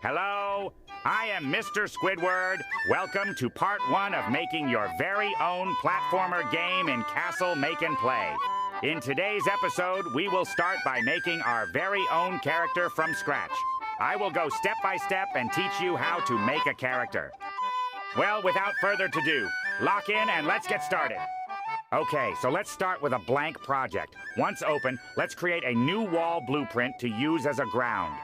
Hello, I am MrSquidward. Welcome to part 1 of making your very own platformer game in Castle Make and Play. In today's episode, we will start by making our very own character from scratch. I will go step by step and teach you how to make a character. Well, without further ado, lock in and let's get started. Okay, so let's start with a blank project. Once open, let's create a new wall blueprint to use as a ground.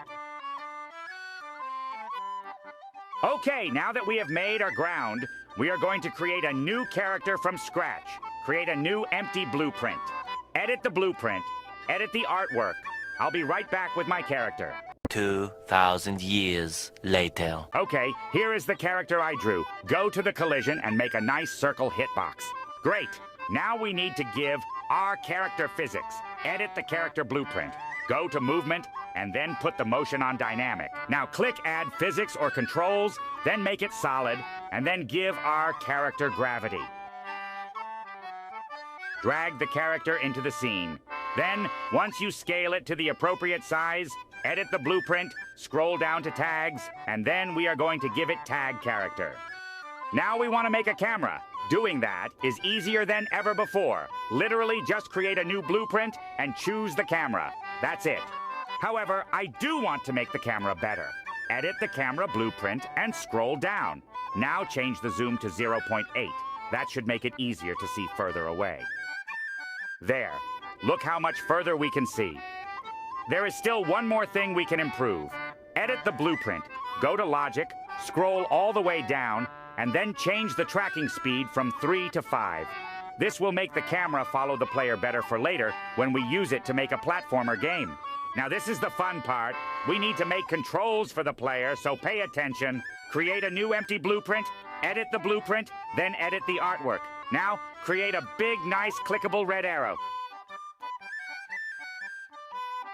Okay, now that we have made our ground, we are going to create a new character from scratch. Create a new empty blueprint. Edit the blueprint. Edit the artwork. I'll be right back with my character. 2,000 years later. Okay, here is the character I drew. Go to the collision and make a nice circle hitbox. Great. Now we need to give our character physics. Edit the character blueprint. Go to movement, and then put the motion on dynamic. Now click add physics or controls, then make it solid, and then give our character gravity. Drag the character into the scene. Then, once you scale it to the appropriate size, edit the blueprint, scroll down to tags, and then we are going to give it tag character. Now we want to make a camera. Doing that is easier than ever before. Literally just create a new blueprint and choose the camera. That's it. However, I do want to make the camera better. Edit the camera blueprint and scroll down. Now change the zoom to 0.8. That should make it easier to see further away. There. Look how much further we can see. There is still one more thing we can improve. Edit the blueprint. Go to Logic, scroll all the way down, and then change the tracking speed from 3 to 5. This will make the camera follow the player better for later when we use it to make a platformer game. Now this is the fun part. We need to make controls for the player, so pay attention. Create a new empty blueprint, edit the blueprint, then edit the artwork. Now, create a big, nice, clickable red arrow.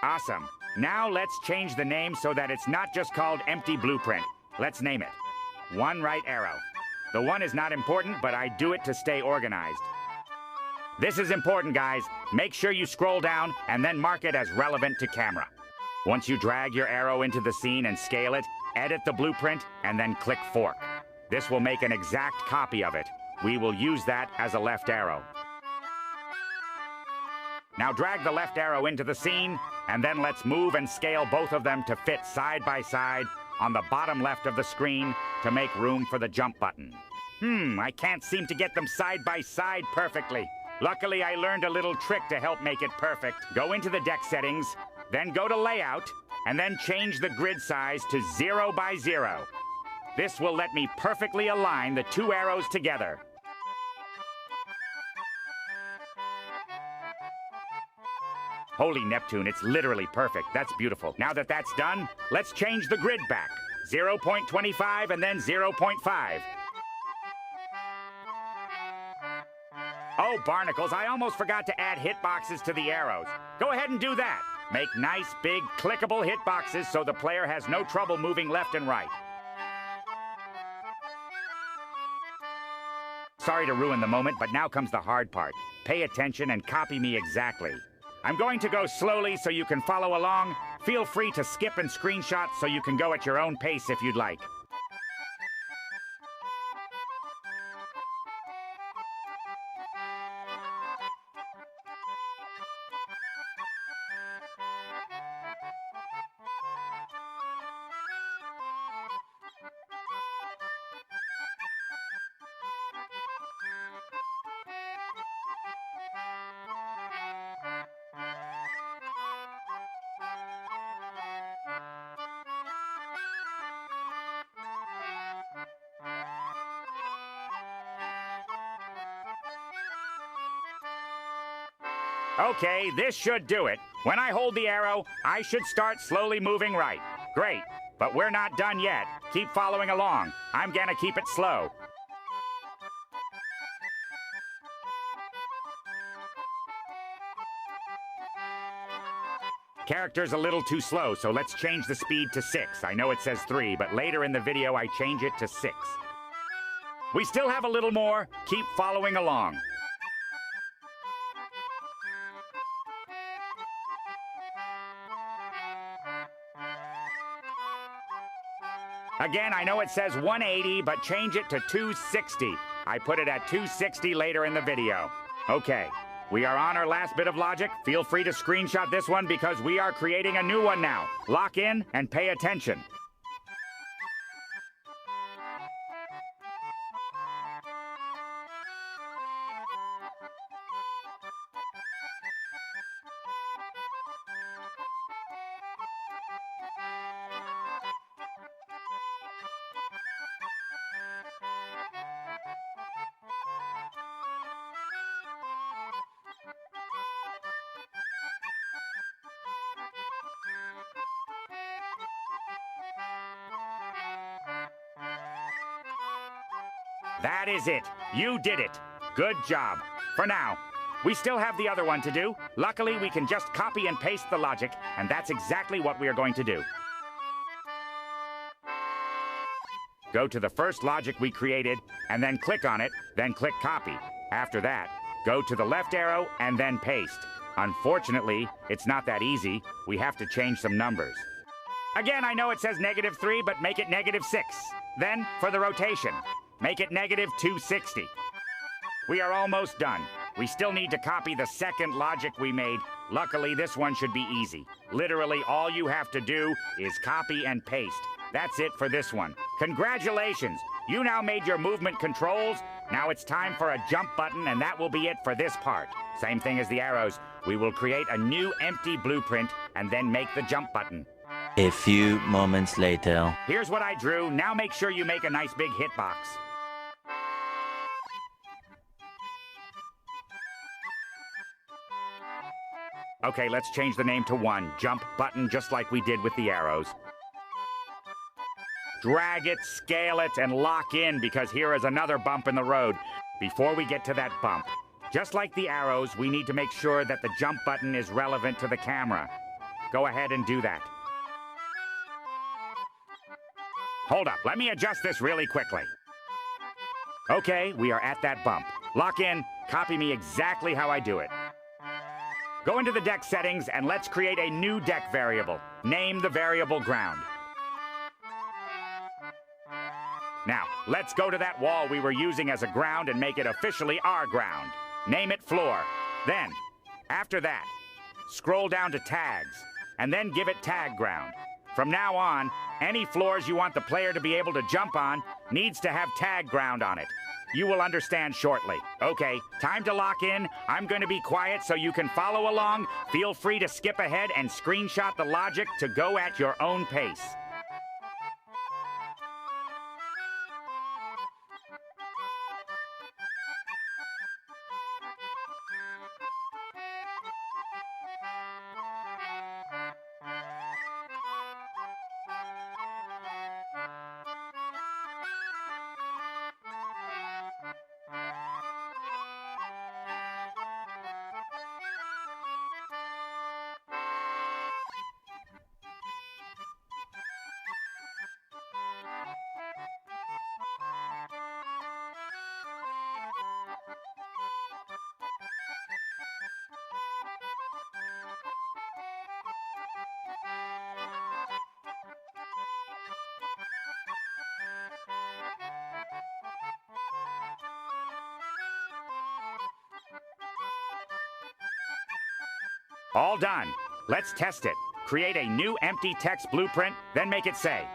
Awesome. Now let's change the name so that it's not just called empty blueprint. Let's name it. One right arrow. The one is not important, but I do it to stay organized. This is important, guys. Make sure you scroll down and then mark it as relevant to camera. Once you drag your arrow into the scene and scale it, edit the blueprint and then click fork. This will make an exact copy of it. We will use that as a left arrow. Now drag the left arrow into the scene, and then let's move and scale both of them to fit side by side on the bottom left of the screen to make room for the jump button. I can't seem to get them side by side perfectly. Luckily, I learned a little trick to help make it perfect. Go into the deck settings, then go to layout, and then change the grid size to 0 by 0. This will let me perfectly align the two arrows together. Holy Neptune, it's literally perfect. That's beautiful. Now that that's done, let's change the grid back. 0.25 and then 0.5. Oh, barnacles, I almost forgot to add hitboxes to the arrows. Go ahead and do that. Make nice, big, clickable hitboxes so the player has no trouble moving left and right. Sorry to ruin the moment, but now comes the hard part. Pay attention and copy me exactly. I'm going to go slowly so you can follow along. Feel free to skip and screenshot so you can go at your own pace if you'd like. Okay, this should do it. When I hold the arrow, I should start slowly moving right. Great, but we're not done yet. Keep following along. I'm gonna keep it slow. Character's a little too slow, so let's change the speed to 6. I know it says 3, but later in the video I change it to 6. We still have a little more. Keep following along. Again, I know it says 180, but change it to 260. I put it at 260 later in the video. Okay, we are on our last bit of logic. Feel free to screenshot this one because we are creating a new one now. Lock in and pay attention. That is it. You did it. Good job. For now. We still have the other one to do. Luckily, we can just copy and paste the logic, and that's exactly what we are going to do. Go to the first logic we created, and then click on it, then click copy. After that, go to the left arrow and then paste. Unfortunately, it's not that easy. We have to change some numbers. Again, I know it says -3, but make it -6. Then, for the rotation, make it -260. We are almost done. We still need to copy the second logic we made. Luckily, this one should be easy. Literally, all you have to do is copy and paste. That's it for this one. Congratulations! You now made your movement controls. Now it's time for a jump button, and that will be it for this part. Same thing as the arrows. We will create a new empty blueprint and then make the jump button. A few moments later. Here's what I drew. Now make sure you make a nice big hitbox. Okay, let's change the name to 1. Jump button, just like we did with the arrows. Drag it, scale it, and lock in, because here is another bump in the road. Before we get to that bump, just like the arrows, we need to make sure that the jump button is relevant to the camera. Go ahead and do that. Hold up, let me adjust this really quickly. Okay, we are at that bump. Lock in, copy me exactly how I do it. Go into the deck settings and let's create a new deck variable. Name the variable ground. Now, let's go to that wall we were using as a ground and make it officially our ground. Name it floor. Then, after that, scroll down to tags, and then give it tag ground. From now on, any floors you want the player to be able to jump on needs to have tag ground on it. You will understand shortly. Okay, time to lock in. I'm going to be quiet so you can follow along. Feel free to skip ahead and screenshot the logic to go at your own pace. All done. Let's test it. Create a new empty text blueprint, then make it say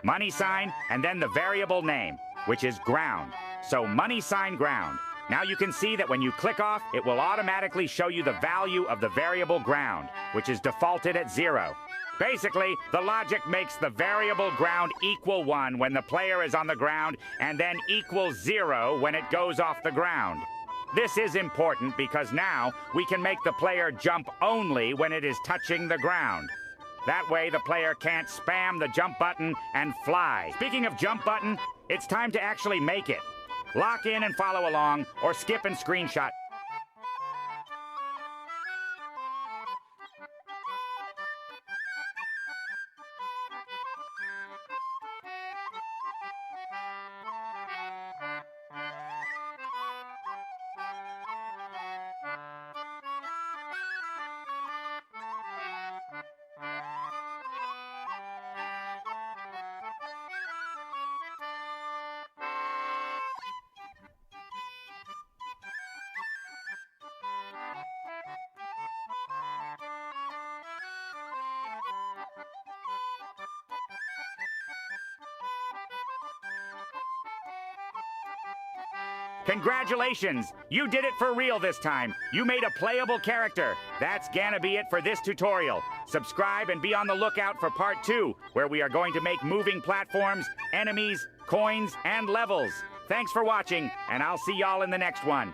money sign, and then the variable name, which is ground. So money sign ground. Now you can see that when you click off, it will automatically show you the value of the variable ground, which is defaulted at 0. Basically, the logic makes the variable ground equal 1 when the player is on the ground, and then equal 0 when it goes off the ground. This is important because now we can make the player jump only when it is touching the ground. That way the player can't spam the jump button and fly. Speaking of jump button, it's time to actually make it. Lock in and follow along, or skip and screenshot. Congratulations! You did it for real this time. You made a playable character. That's gonna be it for this tutorial. Subscribe and be on the lookout for part 2, where we are going to make moving platforms, enemies, coins, and levels. Thanks for watching, and I'll see y'all in the next one.